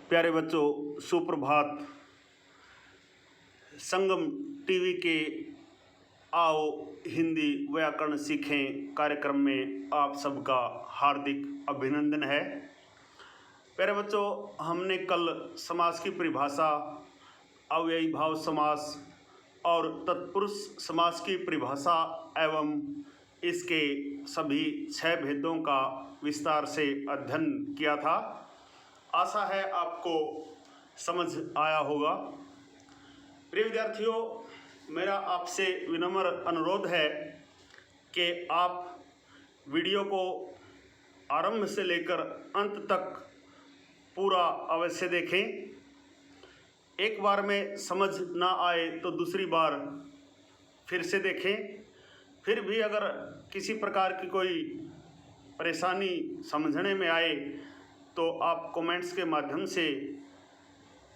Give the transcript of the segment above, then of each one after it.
प्यारे बच्चों, सुप्रभात। संगम टीवी के आओ हिंदी व्याकरण सीखें कार्यक्रम में आप सबका हार्दिक अभिनंदन है। प्यारे बच्चों, हमने कल समास की परिभाषा, अव्ययी भाव समास और तत्पुरुष समास की परिभाषा एवं इसके सभी 6 भेदों का विस्तार से अध्ययन किया था। आशा है आपको समझ आया होगा। प्रिय विद्यार्थियों, मेरा आपसे विनम्र अनुरोध है कि आप वीडियो को आरंभ से लेकर अंत तक पूरा अवश्य देखें। एक बार में समझ ना आए तो दूसरी बार फिर से देखें। फिर भी अगर किसी प्रकार की कोई परेशानी समझने में आए तो आप कमेंट्स के माध्यम से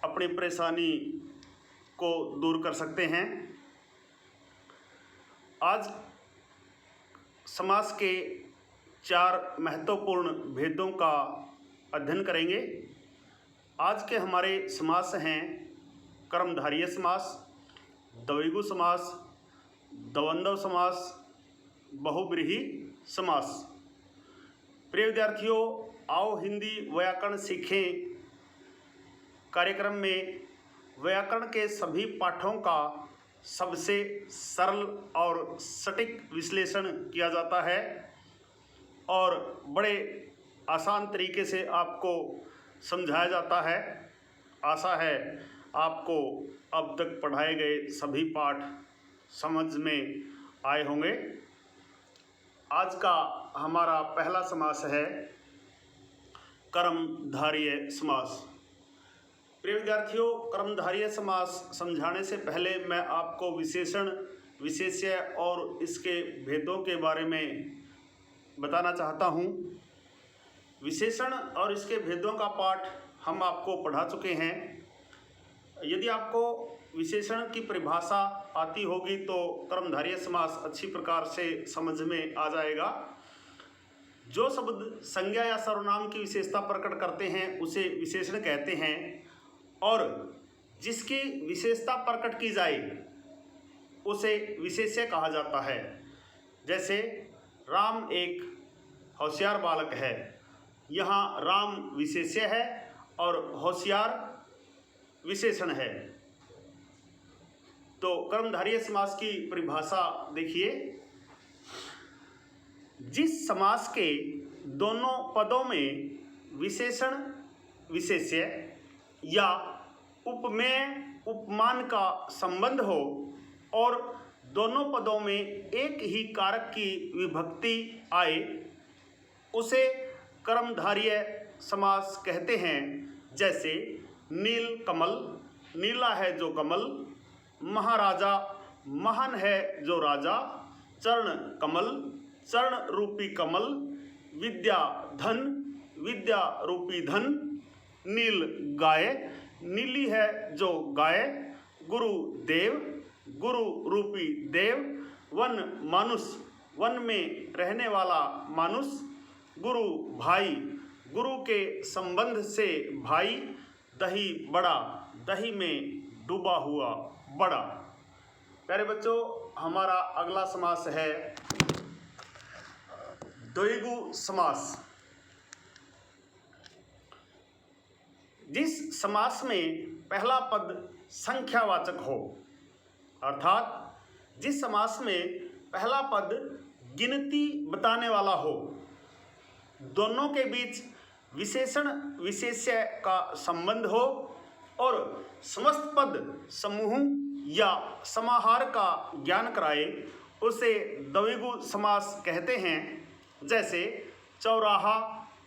अपनी परेशानी को दूर कर सकते हैं। आज समास के 4 महत्वपूर्ण भेदों का अध्ययन करेंगे। आज के हमारे समास हैं कर्मधारय समास, द्विगु समास, द्वंद्व समास, बहुव्रीहि समास। प्रिय विद्यार्थियों, आओ हिंदी व्याकरण सीखें कार्यक्रम में व्याकरण के सभी पाठों का सबसे सरल और सटीक विश्लेषण किया जाता है और बड़े आसान तरीके से आपको समझाया जाता है। आशा है आपको अब तक पढ़ाए गए सभी पाठ समझ में आए होंगे। आज का हमारा पहला समास है कर्मधारय समास। प्रिय विद्यार्थियों, कर्मधारय समास समझाने से पहले मैं आपको विशेषण, विशेष्य और इसके भेदों के बारे में बताना चाहता हूँ। विशेषण और इसके भेदों का पाठ हम आपको पढ़ा चुके हैं। यदि आपको विशेषण की परिभाषा आती होगी तो कर्मधारय समास अच्छी प्रकार से समझ में आ जाएगा। जो शब्द संज्ञा या सर्वनाम की विशेषता प्रकट करते हैं उसे विशेषण कहते हैं और जिसकी विशेषता प्रकट की जाए उसे विशेष्य कहा जाता है। जैसे राम एक होशियार बालक है, यहाँ राम विशेष्य है और होशियार विशेषण है। तो कर्मधारय समास की परिभाषा देखिए। जिस समास के दोनों पदों में विशेषण, विशेष्य या उपमेय, उपमान का संबंध हो और दोनों पदों में एक ही कारक की विभक्ति आए उसे कर्मधारय समास कहते हैं। जैसे नील कमल, नीला है जो कमल, महाराजा, महान है जो राजा, चरण कमल, चरण रूपी कमल, विद्या धन, विद्या रूपी धन, नील गाय, नीली है जो गाय, गुरु देव, गुरु रूपी देव, वन मानुष, वन में रहने वाला मानुष, गुरु भाई, गुरु के संबंध से भाई, दही बड़ा, दही में डूबा हुआ बड़ा। प्यारे बच्चों, हमारा अगला समास है द्विगु समास। जिस समास में पहला पद संख्यावाचक हो, अर्थात जिस समास में पहला पद गिनती बताने वाला हो, दोनों के बीच विशेषण, विशेष्य का संबंध हो और समस्त पद समूह या समाहार का ज्ञान कराए, उसे द्विगु समास कहते हैं। जैसे चौराहा,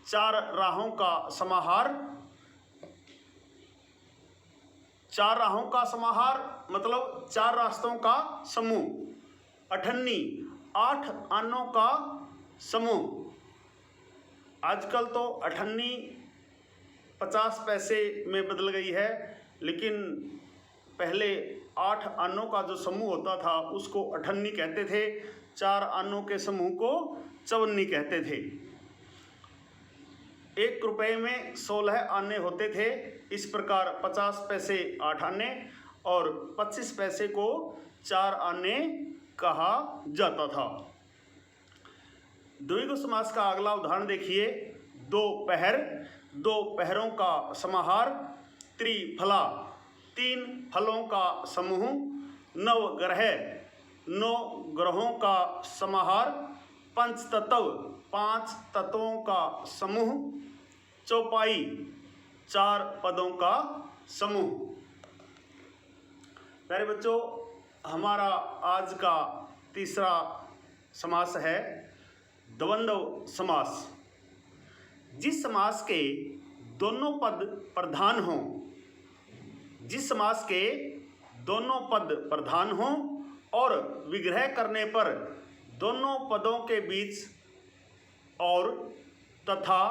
4 राहों का समाहार, 4 राहों का समाहार मतलब 4 रास्तों का समूह। अठन्नी, 8 आनों का समूह। आजकल तो अठन्नी 50 पैसे में बदल गई है, लेकिन पहले 8 आनों का जो समूह होता था उसको अठन्नी कहते थे, 4 आनों के समूह को चवन्नी कहते थे। 1 रुपये में 16 आने होते थे। इस प्रकार 50 पैसे 8 आने और 25 पैसे को 4 आने कहा जाता था। द्विगु समास का अगला उदाहरण देखिए। 2 पहर, 2 पहरों का समाहार। त्रिफला, 3 फलों का समूह। 9 ग्रह, 9 ग्रहों का समाहार। पंचतत्व, 5 तत्वों का समूह। चौपाई, 4 पदों का समूह। प्यारे बच्चों, हमारा आज का तीसरा समास है द्वंद्व समास। जिस समास के दोनों पद प्रधान हों, जिस समास के दोनों पद प्रधान हों और विग्रह करने पर दोनों पदों के बीच और, तथा,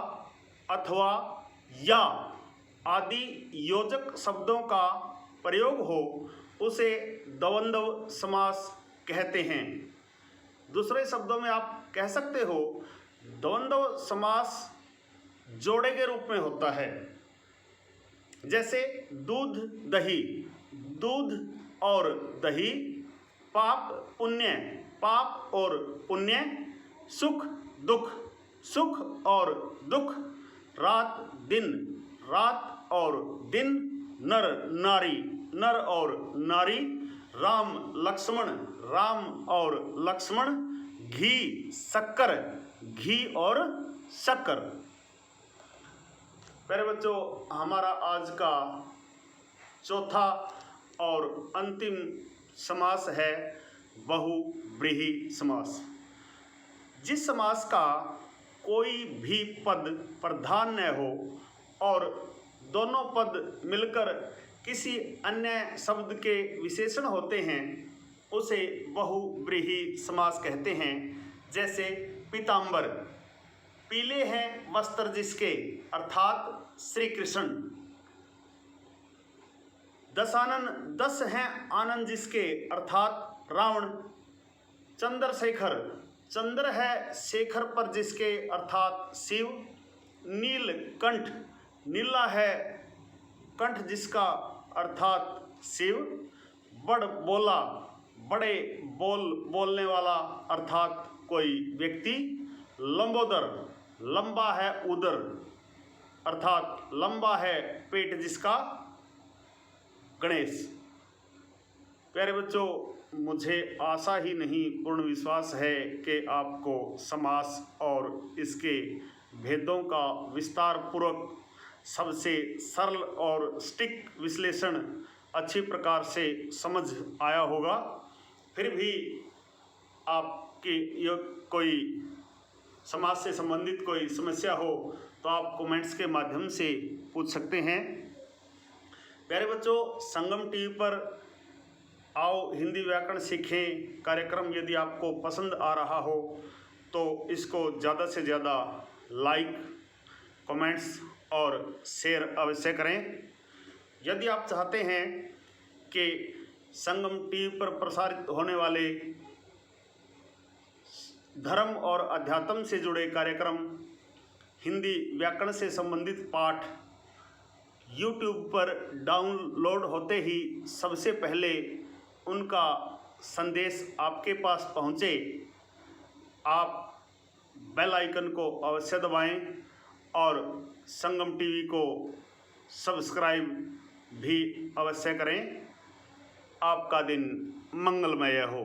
अथवा, या आदि योजक शब्दों का प्रयोग हो, उसे द्वंद्व समास कहते हैं। दूसरे शब्दों में आप कह सकते हो द्वंद्व समास जोड़े के रूप में होता है। जैसे दूध दही, दूध और दही। पाप पुण्य, पाप और पुण्य। सुख दुख, सुख और दुख। रात दिन, रात और दिन। नर नारी, नर और नारी। राम लक्ष्मण, राम और लक्ष्मण। घी शक्कर, घी और शक्कर। प्यारे बच्चों, हमारा आज का चौथा और अंतिम समास है बहुव्रीहि समास। जिस समास का कोई भी पद प्रधान न हो और दोनों पद मिलकर किसी अन्य शब्द के विशेषण होते हैं, उसे बहुव्रीहि समास कहते हैं। जैसे पीताम्बर, पीले हैं वस्त्र जिसके, अर्थात श्री कृष्ण। दशानन, 10 हैं आनंद जिसके, अर्थात रावण। चंद्रशेखर, चंद्र है शेखर पर जिसके, अर्थात शिव। नीलकंठ, नीला है कंठ जिसका, अर्थात शिव। बड़ बोला, बड़े बोलने वाला, अर्थात कोई व्यक्ति। लंबोदर, लंबा है उदर, अर्थात लंबा है पेट जिसका, गणेश। प्यारे बच्चों, मुझे आशा ही नहीं पूर्ण विश्वास है कि आपको समास और इसके भेदों का विस्तार पूर्वक सबसे सरल और सटीक विश्लेषण अच्छी प्रकार से समझ आया होगा। फिर भी आपकी कोई समाज से संबंधित कोई समस्या हो तो आप कमेंट्स के माध्यम से पूछ सकते हैं। प्यारे बच्चों, संगम टीवी पर आओ हिंदी व्याकरण सीखें कार्यक्रम यदि आपको पसंद आ रहा हो तो इसको ज़्यादा से ज़्यादा लाइक, कमेंट्स और शेयर अवश्य करें। यदि आप चाहते हैं कि संगम टीवी पर प्रसारित होने वाले धर्म और अध्यात्म से जुड़े कार्यक्रम, हिंदी व्याकरण से संबंधित पाठ YouTube पर डाउनलोड होते ही सबसे पहले उनका संदेश आपके पास पहुँचे, आप बेल आइकन को अवश्य दबाएं और संगम टीवी को सब्सक्राइब भी अवश्य करें। आपका दिन मंगलमय हो।